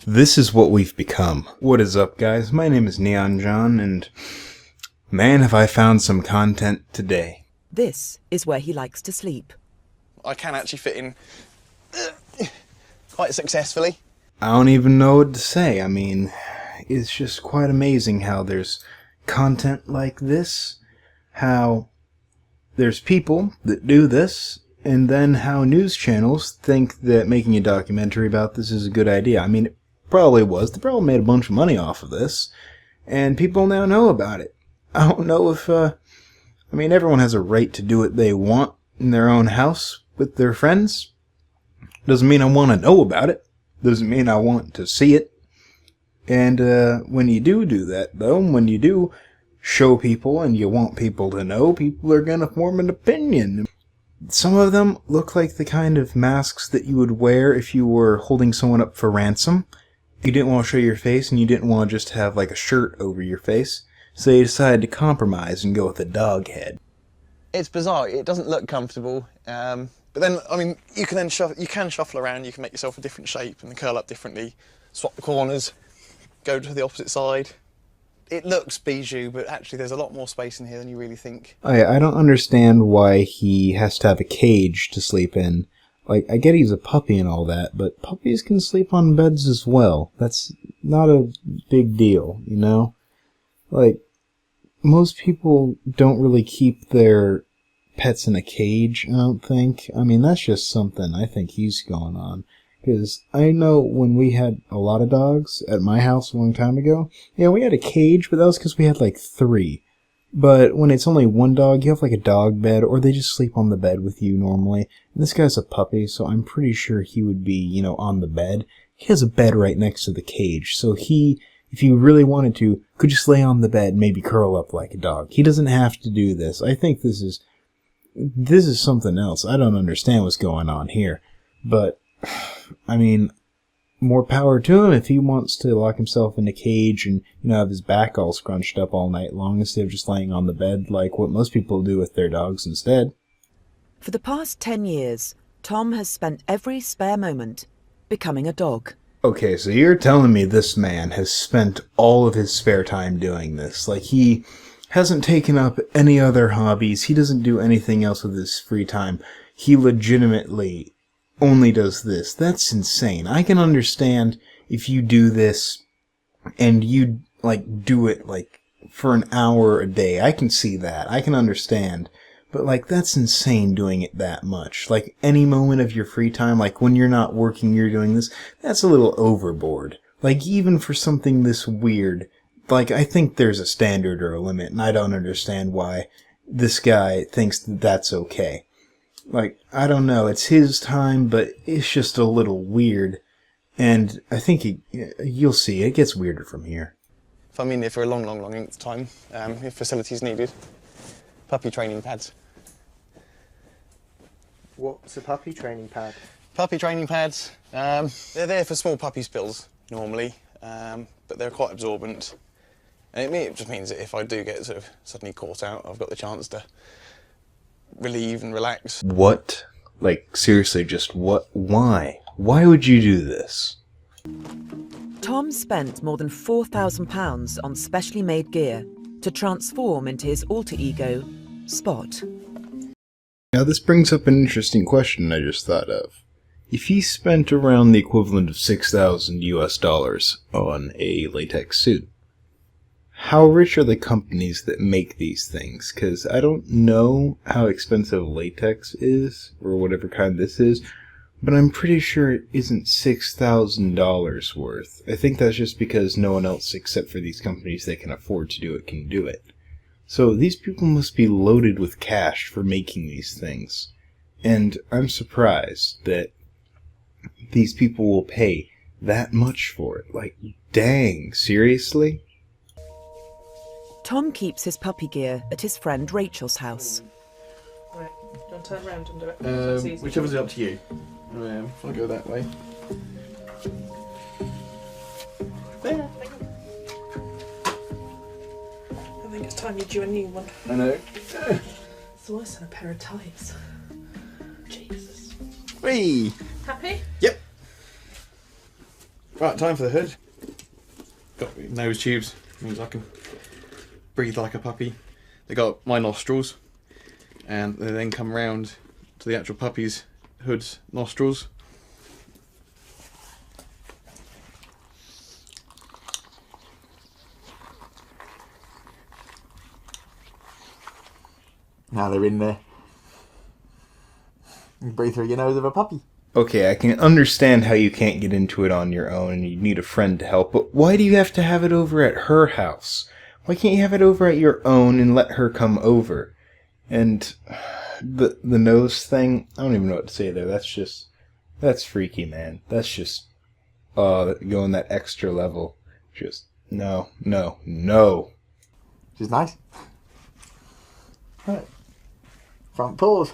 This is what we've become. What is up, guys? My name is Neon John, and man, have I found some content today. This is where he likes to sleep. I can actually fit in quite successfully. I don't even know what to say. I mean, it's just quite amazing how there's content like this, how there's people that do this, and then how news channels think that making a documentary about this is a good idea. I mean, it probably was. They probably made a bunch of money off of this, and people now know about it. I don't know if, I mean, everyone has a right to do what they want in their own house with their friends. Doesn't mean I want to know about it. Doesn't mean I want to see it. And when you do that, though, when you do show people and you want people to know, people are going to form an opinion. Some of them look like the kind of masks that you would wear if you were holding someone up for ransom. You didn't want to show your face and you didn't want to just have like a shirt over your face. So you decided to compromise and go with a dog head. It's bizarre. It doesn't look comfortable. But then, I mean, you can shuffle around. You can make yourself a different shape and curl up differently. Swap the corners. Go to the opposite side. It looks bijou, but actually there's a lot more space in here than you really think. I don't understand why he has to have a cage to sleep in. Like, I get he's a puppy and all that, but puppies can sleep on beds as well. That's not a big deal, you know? Like, most people don't really keep their pets in a cage, I don't think. I mean, that's just something I think he's going on. Because I know when we had a lot of dogs at my house a long time ago, yeah, we had a cage, but that was because we had like 3. But when it's only one dog, you have like a dog bed, or they just sleep on the bed with you normally. And this guy's a puppy, so I'm pretty sure he would be, you know, on the bed. He has a bed right next to the cage, so he, if he really wanted to, could just lay on the bed and maybe curl up like a dog. He doesn't have to do this. I think this is something else. I don't understand what's going on here. But I mean, more power to him if he wants to lock himself in a cage and, you know, have his back all scrunched up all night long instead of just laying on the bed like what most people do with their dogs instead. For the past 10 years, Tom has spent every spare moment becoming a dog. Okay, so you're telling me this man has spent all of his spare time doing this. Like, he hasn't taken up any other hobbies. He doesn't do anything else with his free time. He legitimately only does this. That's insane. I can understand if you do this and you like do it like for an hour a day. I can see that. I can understand. But like, that's insane doing it that much. Like, any moment of your free time, like when you're not working, you're doing this, that's a little overboard. Like, even for something this weird, like, I think there's a standard or a limit, and I don't understand why this guy thinks that that's okay. Like, I don't know, it's his time, but it's just a little weird. And I think you'll see, it gets weirder from here. If I'm in here for a long length of time, if facilities needed, puppy training pads. What's a puppy training pad? Puppy training pads, they're there for small puppy spills, normally, but they're quite absorbent. And it just means that if I do get sort of suddenly caught out, I've got the chance to relieve and relax. What? Like, seriously, just what? Why? Why would you do this? Tom spent more than £4,000 on specially made gear to transform into his alter ego, Spot. Now this brings up an interesting question I just thought of. If he spent around the equivalent of $6,000 US on a latex suit, how rich are the companies that make these things? Because I don't know how expensive latex is, or whatever kind this is, but I'm pretty sure it isn't $6,000 worth. I think that's just because no one else except for these companies that can afford to do it can do it. So these people must be loaded with cash for making these things. And I'm surprised that these people will pay that much for it. Like, dang, seriously? Tom keeps his puppy gear at his friend Rachel's house. Right, do you want to turn around and do it? Whichever's up to you. If I go that way. There. I think it's time you do a new one. I know. It's worse than a pair of tights. Jesus. Whee! Happy? Yep. Right, time for the hood. Got nose tubes, means I can breathe like a puppy. They got my nostrils, and they then come round to the actual puppy's hood's nostrils. Now they're in there. You breathe through your nose of a puppy. Okay, I can understand how you can't get into it on your own and you need a friend to help, but why do you have to have it over at her house? Why can't you have it over at your own and let her come over? And the nose thing, I don't even know what to say there. That's freaky, man. That's just, going that extra level. Just, no. Which is nice. Right. Front paws.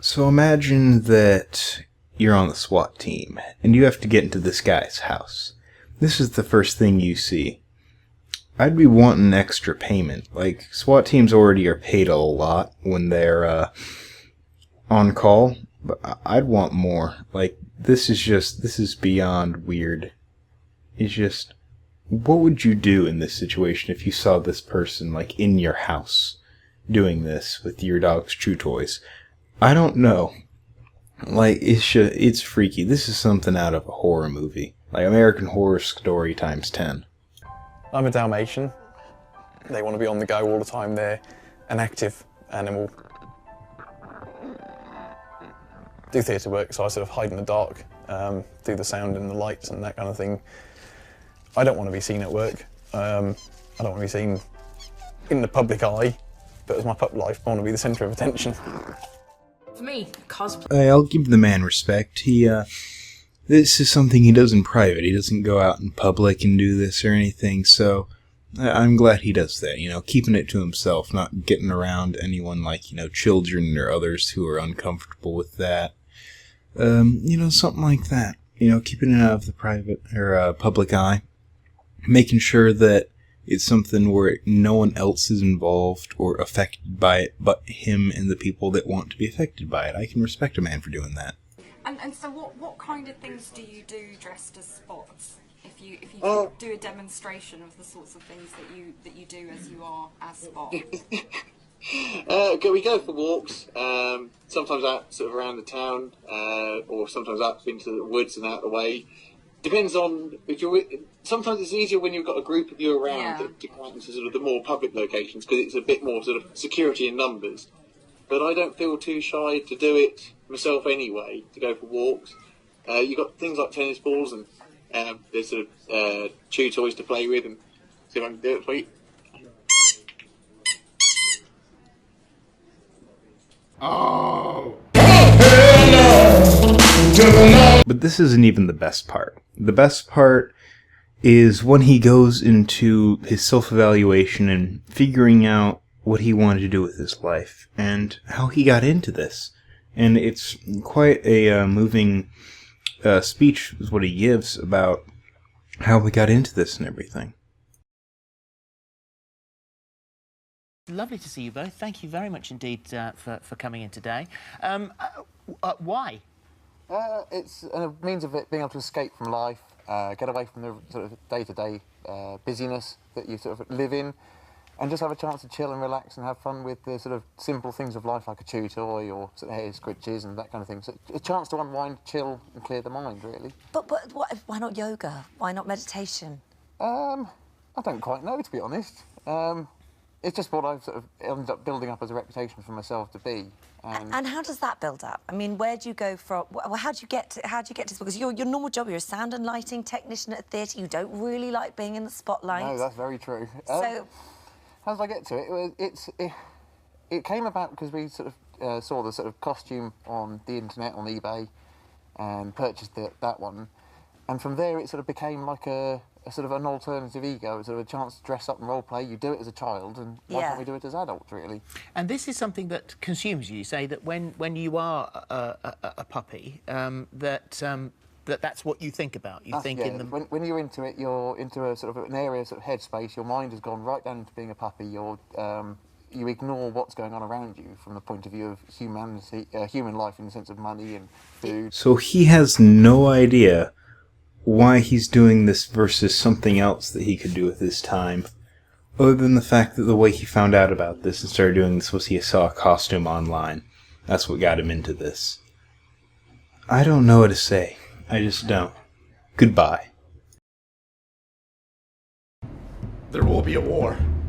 So imagine that you're on the SWAT team, and you have to get into this guy's house. This is the first thing you see. I'd be wanting extra payment. Like, SWAT teams already are paid a lot when they're on call, but I'd want more. Like, this is beyond weird. It's just, what would you do in this situation if you saw this person, like, in your house doing this with your dog's chew toys? I don't know. Like, it's freaky. This is something out of a horror movie. Like American Horror Story times 10. I'm a Dalmatian. They want to be on the go all the time. They're an active animal. Do theatre work, so I sort of hide in the dark, do the sound and the lights and that kind of thing. I don't want to be seen at work. I don't want to be seen in the public eye, but as my pup life, I want to be the centre of attention. For me, cosplay. I'll give the man respect. This is something he does in private. He doesn't go out in public and do this or anything, so I'm glad he does that, keeping it to himself, not getting around anyone like, children or others who are uncomfortable with that. Something like that. Keeping it out of the private or public eye. Making sure that it's something where no one else is involved or affected by it but him and the people that want to be affected by it. I can respect a man for doing that. And so what kind of things do you do dressed as spots? If you do a demonstration of the sorts of things that you do as you are as Spot? We go for walks, sometimes out sort of around the town, or sometimes out into the woods and out of the way. Depends on if you're. Sometimes it's easier when you've got a group of you around to go out into sort of the more public locations because it's a bit more sort of security in numbers. But I don't feel too shy to do it myself anyway. To go for walks, you've got things like tennis balls and there's sort of chew toys to play with and see if I can do it for you. Oh. But this isn't even the best part. The best part is when he goes into his self-evaluation and figuring out what he wanted to do with his life and how he got into this. And it's quite a moving speech is what he gives about how we got into this and everything. Lovely to see you both. Thank you very much indeed for coming in today. Why? It's a means of it being able to escape from life, get away from the sort of day-to-day busyness that you sort of live in, and just have a chance to chill and relax and have fun with the sort of simple things of life like a chew toy or sort of hair scritches and that kind of thing. So a chance to unwind, chill and clear the mind, really. But why not yoga? Why not meditation? I don't quite know, to be honest. It's just what I've sort of ended up building up as a reputation for myself to be. And how does that build up? I mean, where do you go from? Well, how do you get to this? Because your normal job, you're a sound and lighting technician at a theatre. You don't really like being in the spotlight. No, that's very true. So, how did I get to it? It came about because we sort of saw the sort of costume on the internet on eBay, and purchased that one, and from there it sort of became like a sort of an alternative ego, sort of a chance to dress up and role play. You do it as a child, and why can't we do it as adults, really? And this is something that consumes you. You say that when you are a puppy, that's what you think about. You think in the when you're into it, you're into a sort of an area, sort of headspace. Your mind has gone right down into being a puppy. You're you ignore what's going on around you from the point of view of humanity, human life in the sense of money and food. So he has no idea why he's doing this versus something else that he could do with his time. Other than the fact that the way he found out about this and started doing this was he saw a costume online. That's what got him into this. I don't know what to say. I just don't. Goodbye. There will be a war.